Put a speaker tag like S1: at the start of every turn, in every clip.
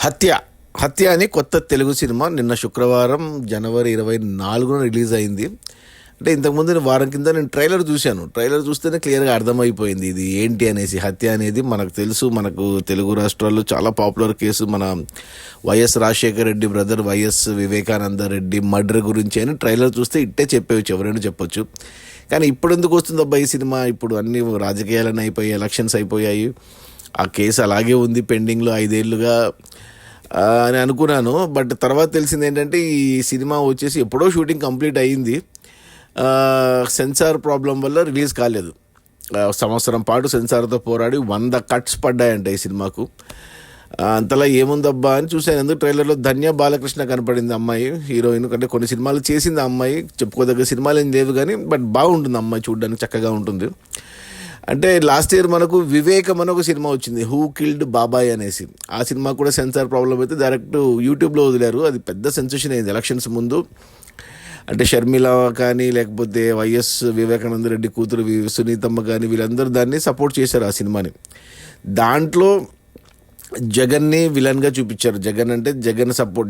S1: హత్య హత్య అని కొత్త తెలుగు సినిమా నిన్న శుక్రవారం జనవరి 24న రిలీజ్ అయింది. అంటే ఇంతకుముందు వారం కింద నేను ట్రైలర్ చూశాను. ట్రైలర్ చూస్తేనే క్లియర్గా అర్థమైపోయింది ఇది ఏంటి అనేసి. హత్య అనేది మనకు తెలుసు, మనకు తెలుగు రాష్ట్రాల్లో చాలా పాపులర్ కేసు. మన YS Rajasekhara Reddy brother YS Vivekananda Reddy murder గురించి అని ట్రైలర్ చూస్తే ఇట్టే చెప్పేవచ్చు, ఎవరైనా చెప్పొచ్చు. కానీ ఇప్పుడు ఎందుకు వస్తుంది అబ్బా ఈ సినిమా? ఇప్పుడు అన్ని రాజకీయాలన్నీ అయిపోయాయి, ఎలక్షన్స్ అయిపోయాయి, ఆ కేసు అలాగే ఉంది పెండింగ్లో 5 ఏళ్ళుగా అని అనుకున్నాను. బట్ తర్వాత తెలిసింది ఏంటంటే ఈ సినిమా వచ్చేసి ఎప్పుడో షూటింగ్ కంప్లీట్ అయ్యింది, సెన్సార్ ప్రాబ్లం వల్ల రిలీజ్ కాలేదు. సంవత్సరం పాటు సెన్సార్తో పోరాడి 100 కట్స్ పడ్డాయంట ఈ సినిమాకు. అంతలా ఏముందబ్బా అని చూశాను. ఎందుకు ట్రైలర్లో ధన్య బాలకృష్ణ కనపడింది అమ్మాయి హీరోయిన్. అంటే కొన్ని సినిమాలు చేసింది ఆ అమ్మాయి, చెప్పుకోదగ్గ సినిమాలు ఏం లేవు కానీ బట్ బాగుంటుంది అమ్మాయి, చూడడానికి చక్కగా ఉంటుంది. అంటే లాస్ట్ ఇయర్ మనకు వివేకం అని ఒక సినిమా వచ్చింది, హూ కిల్డ్ బాబాయ్ అనేసి. ఆ సినిమా కూడా సెన్సార్ ప్రాబ్లం అయితే డైరెక్ట్ యూట్యూబ్లో వదిలారు. అది పెద్ద సెన్సేషన్ అయింది ఎలక్షన్స్ ముందు. అంటే షర్మిల కానీ లేకపోతే వైఎస్ వివేకానంద రెడ్డి కూతురు సునీతమ్మ కానీ వీళ్ళందరూ దాన్ని సపోర్ట్ చేశారు ఆ సినిమాని. దాంట్లో జగన్ని విలన్గా చూపించారు. జగన్ అంటే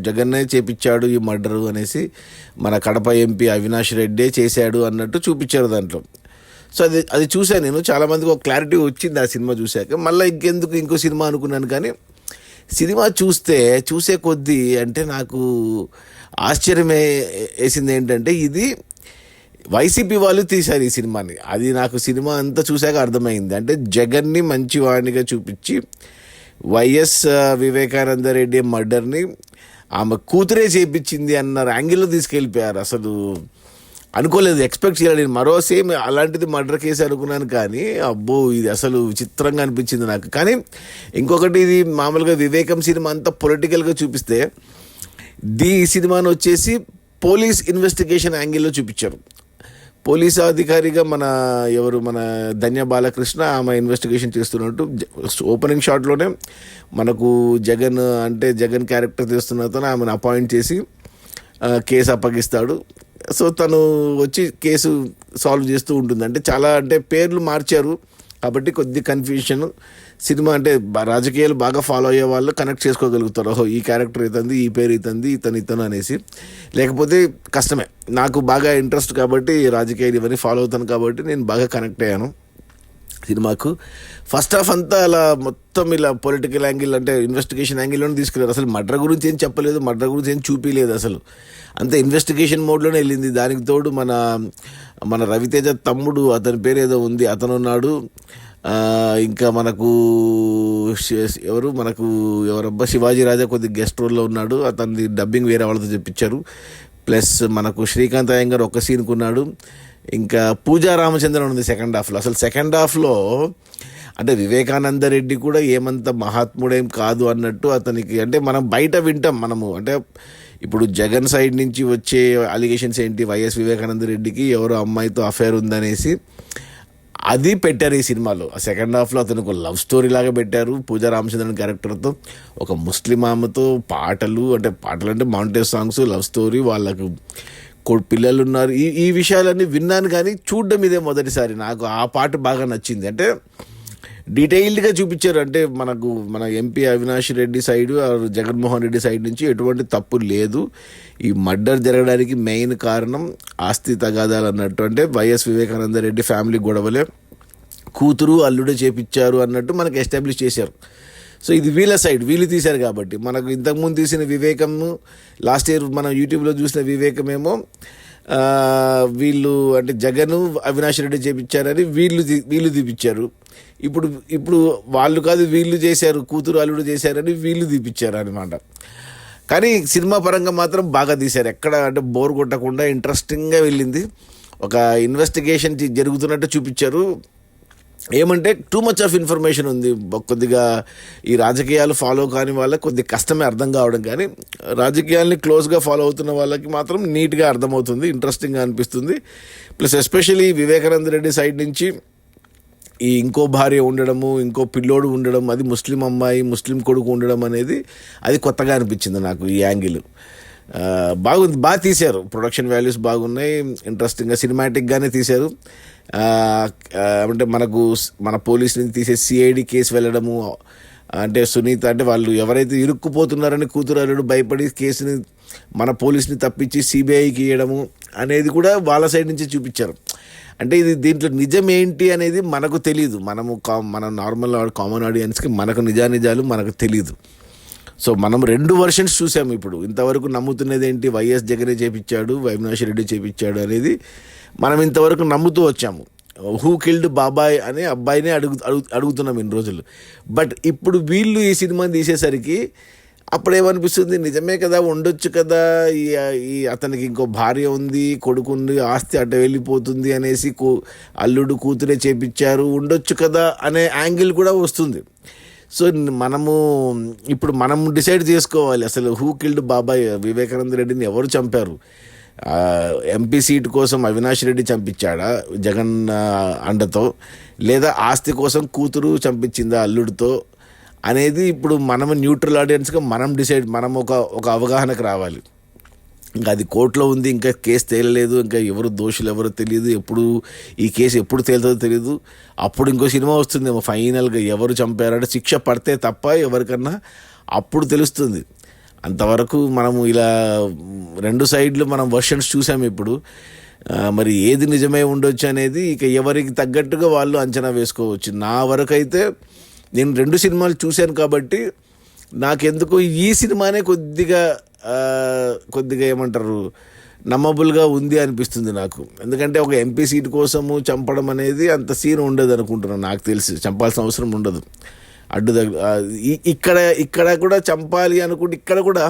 S1: జగన్నే చేపించాడు ఈ మర్డరు అనేసి, మన కడప ఎంపీ అవినాష్ రెడ్డే చేశాడు అన్నట్టు చూపించారు దాంట్లో. సో అది చూశాను నేను. చాలామందికి ఒక క్లారిటీ వచ్చింది ఆ సినిమా చూశాక. మళ్ళీ ఇంకో సినిమా అనుకున్నాను. కానీ సినిమా చూసే కొద్దీ అంటే నాకు ఆశ్చర్యం వేసింది ఏంటంటే ఇది వైసీపీ వాళ్ళు తీశారు ఈ సినిమాని. అది నాకు సినిమా అంతా చూశాక అర్థమైంది. అంటే జగన్ని మంచివాడినిగా చూపించి వైఎస్ వివేకానంద రెడ్డి మర్డర్ని ఆమె కూతురే చేయించింది అన్న యాంగిల్లో తీసుకెళ్ళిపోయారు. అసలు అనుకోలేదు, ఎక్స్పెక్ట్ చేయలేదు నేను. మరో సేమ్ అలాంటిది మర్డర్ కేసు అనుకున్నాను కానీ అబ్బో ఇది అసలు విచిత్రంగా అనిపించింది నాకు. కానీ ఇంకొకటి, ఇది మామూలుగా వివేకం సినిమా అంతా పొలిటికల్గా చూపిస్తే ఈ సినిమాను వచ్చేసి పోలీస్ ఇన్వెస్టిగేషన్ యాంగిల్లో చూపించారు. పోలీసు అధికారిగా మన ధన్య బాలకృష్ణ ఆమె ఇన్వెస్టిగేషన్ చేస్తున్నట్టు ఓపెనింగ్ షాట్లోనే మనకు జగన్ క్యారెక్టర్ చేస్తున్న అతను ఆమెను అపాయింట్ చేసి కేసు అప్పగిస్తాడు. సో తను వచ్చి కేసు సాల్వ్ చేస్తూ ఉంటుంది. అంటే చాలా పేర్లు మార్చారు కాబట్టి కొద్ది కన్ఫ్యూషన్. సినిమా అంటే రాజకీయాలు బాగా ఫాలో అయ్యే వాళ్ళు కనెక్ట్ చేసుకోగలుగుతారు, ఓహో ఈ క్యారెక్టర్ ఇతంది, ఈ పేరు ఇతంది, ఇతను అనేసి. లేకపోతే కష్టమే. నాకు బాగా ఇంట్రెస్ట్ కాబట్టి రాజకీయాలు ఇవన్నీ ఫాలో అవుతాను కాబట్టి నేను బాగా కనెక్ట్ అయ్యాను సినిమాకు. ఫస్ట్ హాఫ్ అంతా అలా మొత్తం ఇలా పొలిటికల్ యాంగిల్ అంటే ఇన్వెస్టిగేషన్ యాంగిల్లోనే తీసుకెళ్ళారు. అసలు మర్డర్ గురించి ఏం చెప్పలేదు, మర్డర్ గురించి ఏం చూపించలేదు, అసలు అంతే ఇన్వెస్టిగేషన్ మోడ్లోనే వెళ్ళింది. దానికి తోడు మన రవితేజ తమ్ముడు, అతని పేరు ఏదో ఉంది, అతను ఉన్నాడు. ఇంకా ఎవరబ్బా శివాజీ రాజా కొద్ది గెస్ట్ రోల్లో ఉన్నాడు, అతని డబ్బింగ్ వేరే వాళ్ళతో చెప్పించారు. ప్లస్ మనకు శ్రీకాంత్ అయ్యంగార్ ఒక సీన్కి ఉన్నాడు. ఇంకా పూజా రామచంద్రన్ ఉంది సెకండ్ హాఫ్లో. అసలు సెకండ్ హాఫ్లో అంటే వివేకానంద రెడ్డి కూడా ఏమంత మహాత్ముడేం కాదు అన్నట్టు అతనికి. అంటే మనం బయట వింటాం మనము, అంటే ఇప్పుడు జగన్ సైడ్ నుంచి వచ్చే అలిగేషన్స్ ఏంటి, వైఎస్ వివేకానంద రెడ్డికి ఎవరో అమ్మాయితో అఫైర్ ఉందనేసి అది పెట్టారు ఈ సినిమాలో. ఆ సెకండ్ హాఫ్లో అతను ఒక లవ్ స్టోరీ లాగా పెట్టారు. పూజా రామచంద్రన్ క్యారెక్టర్తో ఒక ముస్లిం ఆమెతో పాటలు అంటే మౌంటేజ్ సాంగ్స్, లవ్ స్టోరీ, వాళ్ళకు పిల్లలు ఉన్నారు. ఈ విషయాలన్నీ విన్నాను కానీ చూడడం ఇదే మొదటిసారి. నాకు ఆ పాట బాగా నచ్చింది. అంటే డీటెయిల్డ్గా చూపించారు. అంటే మన MP Avinash Reddy side, Jaganmohan Reddy side నుంచి ఎటువంటి తప్పు లేదు. ఈ మర్డర్ జరగడానికి మెయిన్ కారణం ఆస్తి తగాదాలు అన్నట్టు. అంటే వైఎస్ వివేకానంద రెడ్డి ఫ్యామిలీ గొడవలే, కూతురు అల్లుడే చేపించారు అన్నట్టు మనకు ఎస్టాబ్లిష్ చేశారు. సో ఇది వీళ్ళ సైడ్, వీళ్ళు తీశారు కాబట్టి. మనకు ఇంతకుముందు తీసిన వివేకము, లాస్ట్ ఇయర్ మనం యూట్యూబ్లో చూసిన వివేకమేమో వీళ్ళు అంటే జగన్ అవినాష్ రెడ్డి చేపించారని వీళ్ళు తీపిచ్చారు. ఇప్పుడు వాళ్ళు కాదు వీళ్ళు చేశారు, కూతురు అల్లుడు చేశారని వీళ్ళు తీపిచ్చారు అనమాట. కానీ సినిమా పరంగా మాత్రం బాగా తీశారు. ఎక్కడ అంటే బోర్ కొట్టకుండా ఇంట్రెస్టింగ్గా వెళ్ళింది. ఒక ఇన్వెస్టిగేషన్ జరుగుతున్నట్టు చూపించారు. ఏమంటే టూ మచ్ ఆఫ్ ఇన్ఫర్మేషన్ ఉంది. కొద్దిగా ఈ రాజకీయాలు ఫాలో కాని వాళ్ళకి కొద్దిగా కష్టమే అర్థం కావడం, కానీ రాజకీయాల్ని క్లోజ్గా ఫాలో అవుతున్న వాళ్ళకి మాత్రం నీట్గా అర్థమవుతుంది, ఇంట్రెస్టింగ్గా అనిపిస్తుంది. Plus especially Vivekananda Reddy side నుంచి ఈ ఇంకో భార్య ఉండడము, ఇంకో పిల్లోడు ఉండడం, అది ముస్లిం అమ్మాయి ముస్లిం కొడుకు ఉండడం అనేది అది కొత్తగా అనిపించింది నాకు. ఈ యాంగిల్ బాగుంది, బాగా తీశారు. ప్రొడక్షన్ వాల్యూస్ బాగున్నాయి, ఇంట్రెస్టింగ్గా సినిమాటిక్గానే తీశారు. అంటే మన పోలీస్ నుంచి తీసే సిఐడి కేసు వెళ్ళడము, అంటే సునీత అంటే వాళ్ళు ఎవరైతే ఇరుక్కుపోతున్నారని కూతురు అల్లుడు భయపడి కేసుని మన పోలీస్ని తప్పించి సిబిఐకి ఇవ్వడము అనేది కూడా వాళ్ళ సైడ్ నుంచి చూపించారు. అంటే ఇది దీంట్లో నిజం ఏంటి అనేది మనకు తెలియదు. మనం నార్మల్ కామన్ ఆడియన్స్కి మనకు నిజానిజాలు మనకు తెలియదు. సో మనం 2 వర్షన్స్ చూసాము. ఇప్పుడు ఇంతవరకు నమ్ముతున్నది ఏంటి, వైఎస్ జగనే చేపించాడు, అవినాష్ రెడ్డి చేపించాడు అనేది మనం ఇంతవరకు నమ్ముతూ వచ్చాము. హూ కిల్డ్ బాబాయ్ అనే అబ్బాయినే అడుగుతున్నాం ఇన్ని రోజులు. బట్ ఇప్పుడు వీళ్ళు ఈ సినిమాని తీసేసరికి అప్పుడు ఏమనిపిస్తుంది, నిజమే కదా, ఉండొచ్చు కదా, ఈ అతనికి ఇంకో భార్య ఉంది, కొడుకు ఉంది, ఆస్తి అట్ట వెళ్ళిపోతుంది అనేసి అల్లుడు కూతురే చేపించారు, ఉండొచ్చు కదా అనే యాంగిల్ కూడా వస్తుంది. సో ఇప్పుడు మనం డిసైడ్ చేసుకోవాలి అసలు హూ కిల్డ్ బాబాయ్, వివేకానంద రెడ్డిని ఎవరు చంపారు? ఎంపీ సీటు కోసం అవినాష్ రెడ్డి చంపించాడా జగన్ అండతో, లేదా ఆస్తి కోసం కూతురు చంపించిందా అల్లుడితో అనేది ఇప్పుడు మనం న్యూట్రల్ ఆడియన్స్గా మనం ఒక అవగాహనకు రావాలి. ఇంకా అది కోర్టులో ఉంది, ఇంకా కేసు తేలలేదు, ఇంకా ఎవరు దోషులు ఎవరో తెలియదు, ఈ కేసు ఎప్పుడు తేలుతుందో తెలియదు. అప్పుడు ఇంకో సినిమా వస్తుందేమో ఫైనల్గా ఎవరు చంపారంటే శిక్ష పడితే తప్ప ఎవరికన్నా అప్పుడు తెలుస్తుంది. అంతవరకు మనము ఇలా 2 సైడ్లు మనం వర్షన్స్ చూసాము. ఇప్పుడు మరి ఏది నిజమై ఉండొచ్చు అనేది ఇక ఎవరికి తగ్గట్టుగా వాళ్ళు అంచనా వేసుకోవచ్చు. నా వరకు అయితే నేను 2 సినిమాలు చూశాను కాబట్టి నాకెందుకు ఈ సినిమానే కొద్దిగా ఏమంటారు నమ్మబుల్గా ఉంది అనిపిస్తుంది నాకు. ఎందుకంటే ఒక ఎంపీ సీటు కోసము చంపడం అనేది అంత సీన్ ఉండదు అనుకుంటున్నాను. నాకు తెలిసి చంపాల్సిన అవసరం ఉండదు. ఇక్కడ కూడా చంపాలి అనుకుంటే ఇక్కడ కూడా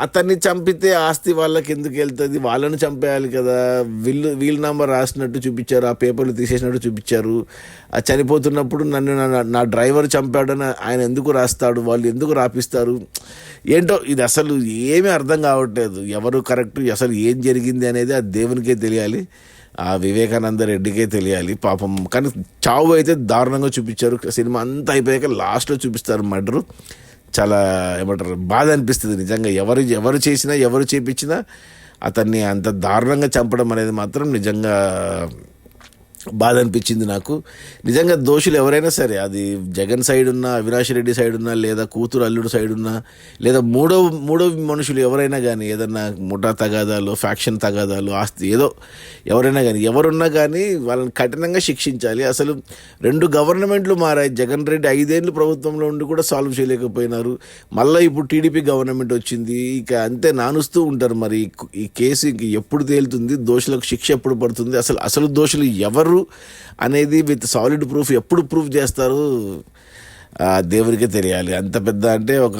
S1: అతన్ని చంపితే ఆస్తి వాళ్ళకి ఎందుకు వెళ్తుంది, వాళ్ళని చంపేయాలి కదా. వీల్ నంబర్ రాసినట్టు చూపించారు, ఆ పేపర్లు తీసేసినట్టు చూపించారు. ఆ చనిపోతున్నప్పుడు నా డ్రైవర్ చంపాడని ఆయన ఎందుకు రాస్తాడు, వాళ్ళు ఎందుకు రాపిస్తారు, ఏంటో ఇది అసలు ఏమీ అర్థం కావట్లేదు. ఎవరు కరెక్ట్, అసలు ఏం జరిగింది అనేది ఆ దేవునికే తెలియాలి, ఆ వివేకానంద రెడ్డికే తెలియాలి పాపం. కానీ చావు అయితే దారుణంగా చూపించారు. సినిమా అంతా అయిపోయాక లాస్ట్లో చూపిస్తారు మర్డరు. చాలా ఏమంటారు బాధ అనిపిస్తుంది నిజంగా. ఎవరు చేసినా ఎవరు చేపించినా అతన్ని అంత దారుణంగా చంపడం అనేది మాత్రం నిజంగా బాధ అనిపించింది నాకు. నిజంగా దోషులు ఎవరైనా సరే, అది జగన్ సైడ్ ఉన్నా, అవినాష్ రెడ్డి సైడ్ ఉన్నా, లేదా కూతురు అల్లుడు సైడ్ ఉన్నా, లేదా మూడో మనుషులు ఎవరైనా కానీ, ఏదన్నా ముఠా తగాదాలు, ఫ్యాక్షన్ తగాదాలు, ఆస్తి ఏదో ఎవరైనా కానీ, ఎవరున్నా కానీ వాళ్ళని కఠినంగా శిక్షించాలి. అసలు 2 గవర్నమెంట్లు మారాయి. జగన్ రెడ్డి 5 ఏళ్ళు ప్రభుత్వంలో ఉండి కూడా సాల్వ్ చేయలేకపోయినారు. మళ్ళీ ఇప్పుడు టీడీపీ గవర్నమెంట్ వచ్చింది, ఇక అంతే నానుస్తూ ఉంటారు. మరి ఈ కేసు ఇంక ఎప్పుడు తేలుతుంది, దోషులకు శిక్ష ఎప్పుడు పడుతుంది, అసలు దోషులు ఎవరు అనేది విత్ సాలిడ్ ప్రూఫ్ ఎప్పుడు ప్రూఫ్ చేస్తారు దేవుడికే తెలియాలి. అంత పెద్ద అంటే ఒక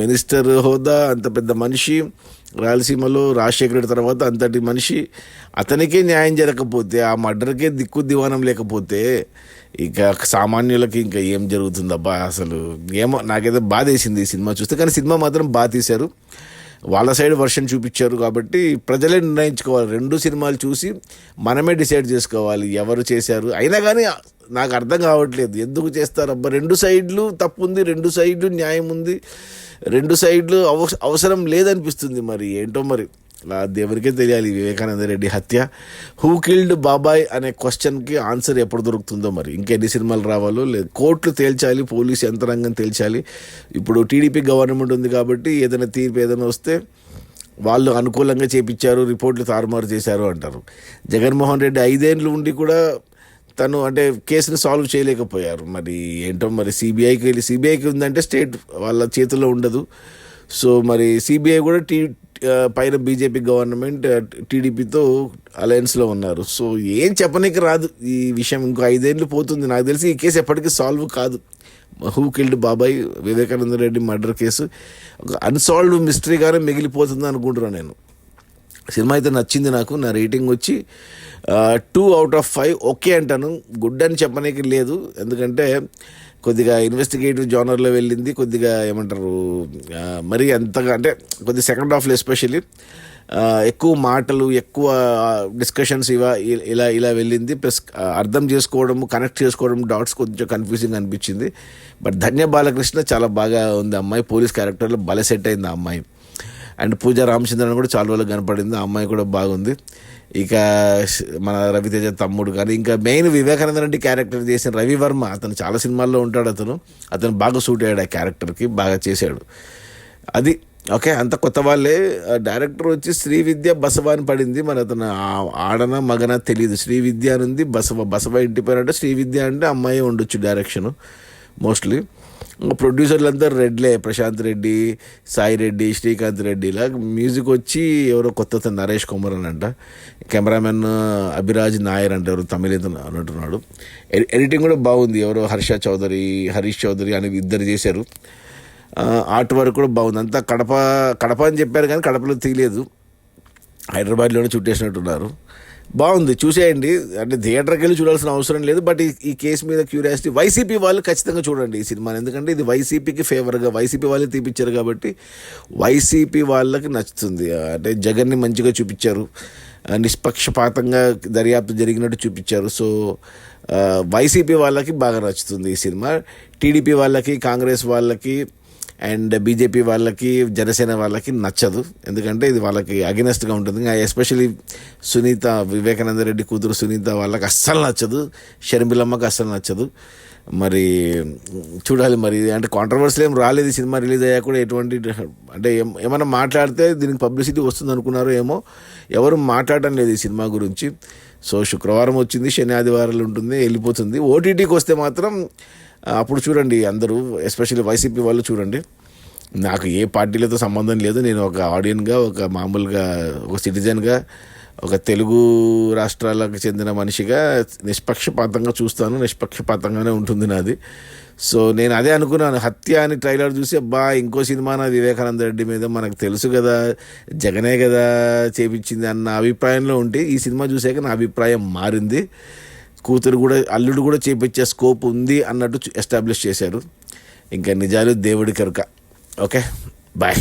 S1: మినిస్టర్ హోదా, అంత పెద్ద మనిషి, రాయలసీమలో రాజశేఖర రెడ్డి తర్వాత అంతటి మనిషి, అతనికే న్యాయం జరగకపోతే, ఆ మర్డర్కే దిక్కు దివానం లేకపోతే ఇక సామాన్యులకి ఇంకా ఏం జరుగుతుందబ్బా. అసలు ఏమో నాకైతే బాధ వేసింది ఈ సినిమా చూస్తే. కానీ సినిమా మాత్రం బాగా తీశారు. వాళ్ళ సైడ్ వర్షన్ చూపించారు కాబట్టి ప్రజలే నిర్ణయించుకోవాలి. 2 సినిమాలు చూసి మనమే డిసైడ్ చేసుకోవాలి ఎవరు చేశారు. అయినా కానీ నాకు అర్థం కావట్లేదు ఎందుకు చేస్తారు అబ్బా. 2 సైడ్లు తప్పు ఉంది, 2 సైడ్లు న్యాయం ఉంది, 2 సైడ్లు అవసరం లేదనిపిస్తుంది. మరి ఏంటో మరి దేవుడికే తెలియాలి. వివేకానంద రెడ్డి హత్య, హూ కిల్డ్ బాబాయ్ అనే క్వశ్చన్కి ఆన్సర్ ఎప్పుడు దొరుకుతుందో మరి. ఇంకెన్ని సినిమాలు రావాలో లేదు, కోర్టులు తేల్చాలి, పోలీసు యంత్రాంగం తేల్చాలి. ఇప్పుడు టీడీపీ గవర్నమెంట్ ఉంది కాబట్టి ఏదైనా తీర్పు ఏదైనా వస్తే వాళ్ళు అనుకూలంగా చేపించారు, రిపోర్ట్లు తారుమారు చేశారు అంటారు. జగన్మోహన్ రెడ్డి 5 ఏళ్ళు ఉండి కూడా తను అంటే కేసుని సాల్వ్ చేయలేకపోయారు. మరి ఏంటో మరి సిబిఐకి ఉందంటే స్టేట్ వాళ్ళ చేతుల్లో ఉండదు. సో మరి సిబిఐ కూడా పైన బీజేపీ గవర్నమెంట్ టీడీపీతో అలయన్స్లో ఉన్నారు. సో ఏం చెప్పనీకి రాదు ఈ విషయం. ఇంకో 5 ఏళ్ళు పోతుంది. నాకు తెలిసి ఈ కేసు ఎప్పటికీ సాల్వ్ కాదు. హూ కిల్డ్ బాబాయ్ వివేకానంద రెడ్డి మర్డర్ కేసు ఒక అన్సాల్వ్డ్ మిస్టరీగానే మిగిలిపోతుంది అనుకుంటున్నాను నేను. సినిమా అయితే నచ్చింది నాకు. నా రేటింగ్ వచ్చి 2 out of 5 ఓకే అంటాను. గుడ్ అని చెప్పనీకి లేదు, ఎందుకంటే కొద్దిగా ఇన్వెస్టిగేటివ్ జానర్లో వెళ్ళింది. కొద్దిగా ఏమంటారు మరి అంతగా అంటే కొద్దిగా సెకండ్ హాఫ్లో ఎస్పెషల్లీ ఎక్కువ మాటలు, ఎక్కువ డిస్కషన్స్ ఇలా వెళ్ళింది. ప్లస్ అర్థం చేసుకోవడం, కనెక్ట్ చేసుకోవడం, డాట్స్ కొంచెం కన్ఫ్యూజింగ్ అనిపించింది. బట్ ధన్య బాలకృష్ణ చాలా బాగా ఉంది అమ్మాయి, పోలీస్ క్యారెక్టర్లో భలే సెట్ అయింది ఆ అమ్మాయి. అండ్ పూజా రామచంద్రన్ కూడా చాలా రోజులు కనపడింది, ఆ అమ్మాయి కూడా బాగుంది. ఇక మన రవితేజ తమ్ముడు కానీ, ఇంకా మెయిన్ వివేకానంద రెడ్డి క్యారెక్టర్ చేసిన రవివర్మ, అతను చాలా సినిమాల్లో ఉంటాడు, అతను బాగా సూట్ అయ్యాడు ఆ క్యారెక్టర్కి, బాగా చేశాడు. అది ఓకే. అంత కొత్త వాళ్ళే. డైరెక్టర్ వచ్చి శ్రీవిద్య బసవ అని పడింది, మరి అతను ఆడన మగన తెలియదు. శ్రీవిద్య అనుంది, బసవ ఇంటి పేరు అంటే శ్రీవిద్య అంటే అమ్మాయి ఉండొచ్చు డైరెక్షను మోస్ట్లీ. ప్రొడ్యూసర్లంతా రెడ్లే, ప్రశాంత్ రెడ్డి, సాయి రెడ్డి, శ్రీకాంత్ రెడ్డి. ఇలా మ్యూజిక్ వచ్చి ఎవరో కొత్త నరేష్ కుమార్ అని అంట, కెమెరామెన్ అభిరాజ్ నాయర్ అంటే ఎవరు తమిళ అన్నట్టున్నాడు. ఎడిటింగ్ కూడా బాగుంది, ఎవరో హరీష్ చౌదరి అని ఇద్దరు చేశారు. ఆర్ట్ వర్క్ కూడా బాగుంది. అంతా కడప అని చెప్పారు కానీ కడపలో తీయలేదు, హైదరాబాద్లోనే చుట్టేసినట్టున్నారు. బాగుంది, చూసేయండి. అంటే థియేటర్కి వెళ్ళి చూడాల్సిన అవసరం లేదు, బట్ ఈ కేసు మీద క్యూరియాసిటీ వైసీపీ వాళ్ళు ఖచ్చితంగా చూడండి ఈ సినిమాని, ఎందుకంటే ఇది వైసీపీకి ఫేవర్గా, వైసీపీ వాళ్ళే తీపిచ్చారు కాబట్టి వైసీపీ వాళ్ళకి నచ్చుతుంది. అంటే జగన్ని మంచిగా చూపించారు, నిష్పక్షపాతంగా దర్యాప్తు జరిగినట్టు చూపించారు. సో వైసీపీ వాళ్ళకి బాగా నచ్చుతుంది ఈ సినిమా. టీడీపీ వాళ్ళకి, కాంగ్రెస్ వాళ్ళకి అండ్ బీజేపీ వాళ్ళకి, జనసేన వాళ్ళకి నచ్చదు, ఎందుకంటే ఇది వాళ్ళకి అగెనెస్ట్గా ఉంటుంది. ఎస్పెషలీ వివేకానంద రెడ్డి కూతురు సునీత వాళ్ళకి అస్సలు నచ్చదు, షర్మిలమ్మకి అస్సలు నచ్చదు. మరి చూడాలి మరి. అంటే కాంట్రవర్సీలు ఏం రాలేదు ఈ సినిమా రిలీజ్ అయ్యాక కూడా, ఎటువంటి అంటే ఏమైనా మాట్లాడితే దీనికి పబ్లిసిటీ వస్తుంది అనుకున్నారో ఏమో, ఎవరు మాట్లాడడం లేదు ఈ సినిమా గురించి. సో శుక్రవారం వచ్చింది, శని ఆదివారాలు ఉంటుంది, వెళ్ళిపోతుంది. ఓటీటీకి వస్తే మాత్రం అప్పుడు చూడండి అందరూ, ఎస్పెషల్లీ వైసీపీ వాళ్ళు చూడండి. నాకు ఏ పార్టీలతో సంబంధం లేదు, నేను ఒక ఆడియన్గా, ఒక మామూలుగా ఒక సిటిజన్గా, ఒక తెలుగు రాష్ట్రాలకు చెందిన మనిషిగా నిష్పక్షపాతంగా చూస్తాను, నిష్పక్షపాతంగానే ఉంటుంది నాది. సో నేను అదే అనుకున్నాను, హత్య అని ట్రైలర్ చూసి అబ్బా ఇంకో సినిమా నా వివేకానంద రెడ్డి మీద, మనకు తెలుసు కదా జగనే కదా చేపించింది అన్న అభిప్రాయంలో ఉంటే, ఈ సినిమా చూసాక నా అభిప్రాయం మారింది. కూతురు కూడా, అల్లుడు కూడా చేపించే స్కోప్ ఉంది అన్నట్టు ఎస్టాబ్లిష్ చేశారు. ఇంకా నిజాలు దేవుడి కరుక. Okay, bye.